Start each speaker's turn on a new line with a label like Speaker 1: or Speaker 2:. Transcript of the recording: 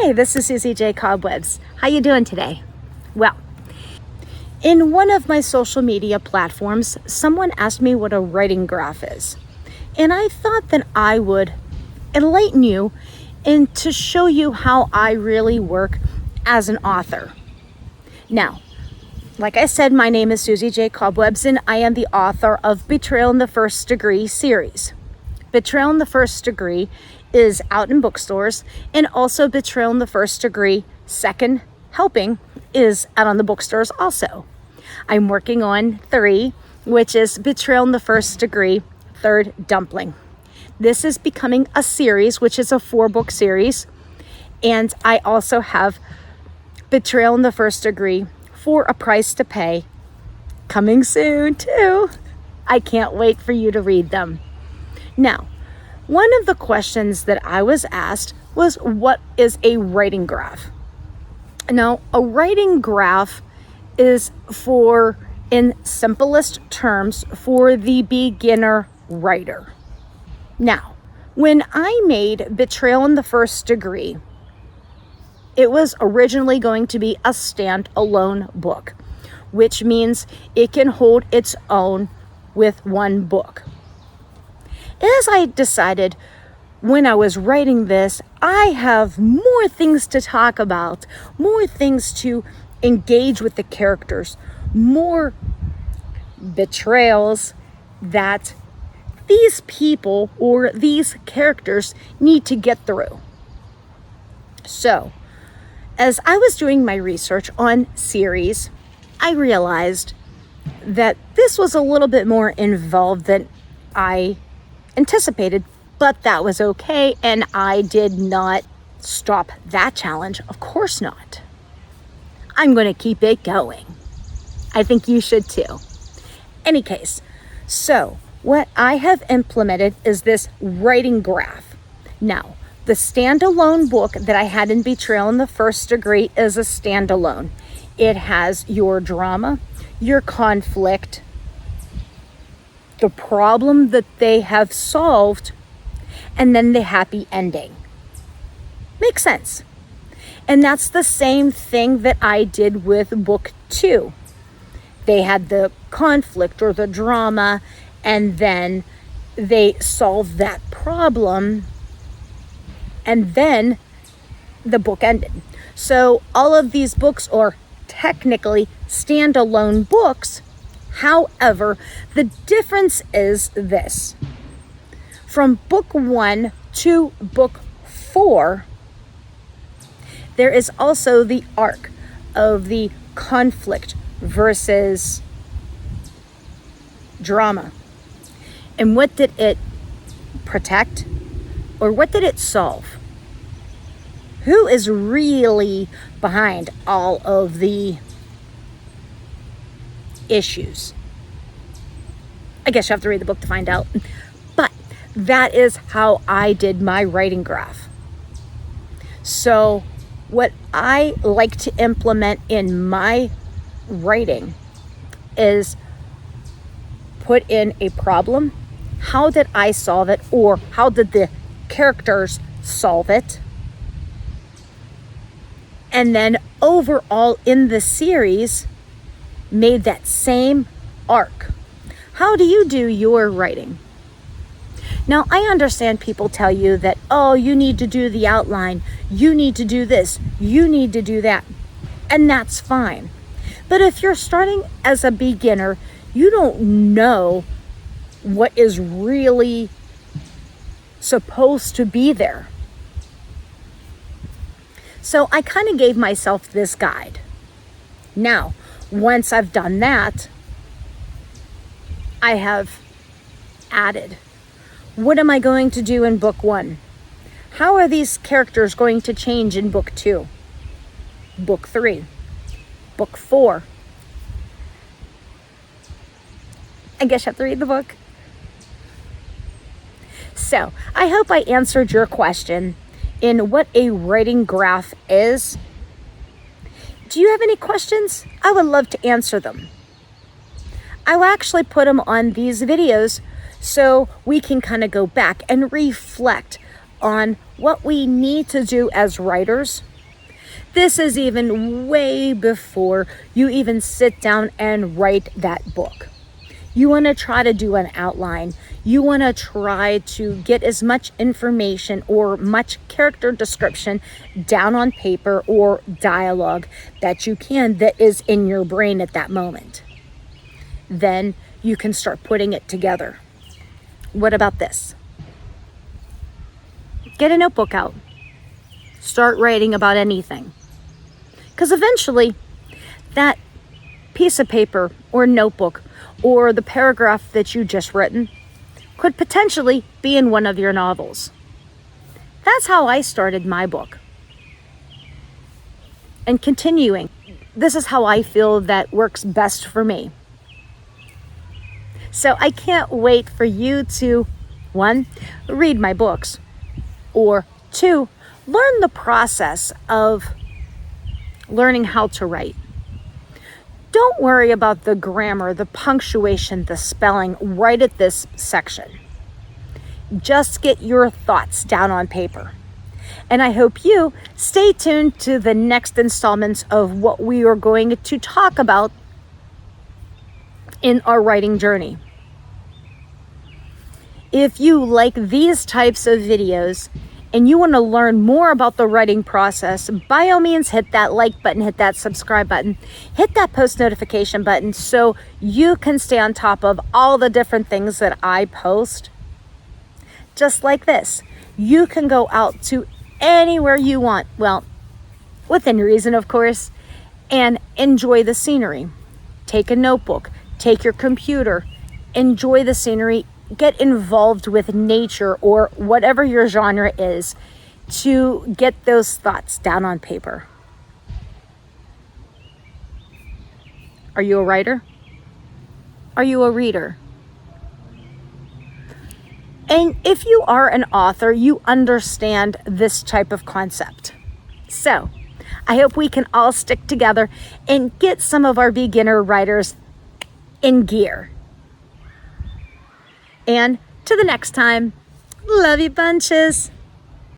Speaker 1: Hi, this is Susie J. Cobwebs. How you doing today? Well, in one of my social media platforms, someone asked me what a writing graph is. And I thought that I would enlighten you and to show you how I really work as an author. Now, like I said, my name is Susie J. Cobwebs, and I am the author of Betrayal in the First Degree series. Betrayal in the First Degree is out in bookstores, and also Betrayal in the First Degree Second Helping is out on the bookstores also. I'm working on 3, which is Betrayal in the First Degree Third Dumpling. This is becoming a series, which is a 4-book series, and I also have Betrayal in the First Degree For a Price to Pay coming soon too. I can't wait for you to read them. Now, one of the questions that I was asked was, what is a writing graph? Now, a writing graph is for, in simplest terms, for the beginner writer. Now, when I made Betrayal in the First Degree, it was originally going to be a standalone book, which means it can hold its own with one book. As I decided when I was writing this, I have more things to talk about, more things to engage with the characters, more betrayals that these people or these characters need to get through. So, as I was doing my research on series, I realized that this was a little bit more involved than I anticipated, but that was okay, and I did not stop that challenge. Of course not. I'm going to keep it going. I think you should too. Any case, so what I have implemented is this writing graph. Now, the standalone book that I had in Betrayal in the First Degree is a standalone. It has your drama, your conflict, the problem that they have solved, and then the happy ending. Makes sense. And that's the same thing that I did with book 2. They had the conflict or the drama, and then they solved that problem, and then the book ended. So all of these books are technically standalone books. However, the difference is this. From book 1 to book 4, there is also the arc of the conflict versus drama. And what did it protect? Or what did it solve? Who is really behind all of the issues? I guess you have to read the book to find out. But that is how I did my writing graph. So what I like to implement in my writing is put in a problem. How did I solve it? Or how did the characters solve it? And then overall in the series, made that same arc. How do you do your writing? Now, I understand people tell you that, oh, you need to do the outline, you need to do this, you need to do that, and that's fine. But if you're starting as a beginner, you don't know what is really supposed to be there. So I kind of gave myself this guide. Now, once I've done that, I have added, what am I going to do in book 1? How are these characters going to change in book 2? Book 3? Book 4? I guess you have to read the book. So, I hope I answered your question in what a writing graph is. Do you have any questions? I would love to answer them. I will actually put them on these videos so we can kind of go back and reflect on what we need to do as writers This is even way before you even sit down and write that book. You want to try to do an outline. You want to try to get as much information or much character description down on paper or dialogue that you can that is in your brain at that moment. Then you can start putting it together. What about this? Get a notebook out. Start writing about anything. Because eventually, that piece of paper or notebook or the paragraph that you just written could potentially be in one of your novels. That's how I started my book. And continuing, this is how I feel that works best for me. So I can't wait for you to, 1, read my books, or 2, learn the process of learning how to write. Don't worry about the grammar, the punctuation, the spelling right at this section. Just get your thoughts down on paper. And I hope you stay tuned to the next installments of what we are going to talk about in our writing journey. If you like these types of videos and you want to learn more about the writing process, by all means, hit that like button, hit that subscribe button, hit that post notification button so you can stay on top of all the different things that I post. Just like this, you can go out to anywhere you want, well, within reason, of course, and enjoy the scenery. Take a notebook, take your computer, enjoy the scenery, get involved with nature or whatever your genre is to get those thoughts down on paper. Are you a writer? Are you a reader? And if you are an author, you understand this type of concept. So I hope we can all stick together and get some of our beginner writers in gear. And to the next time, love you bunches.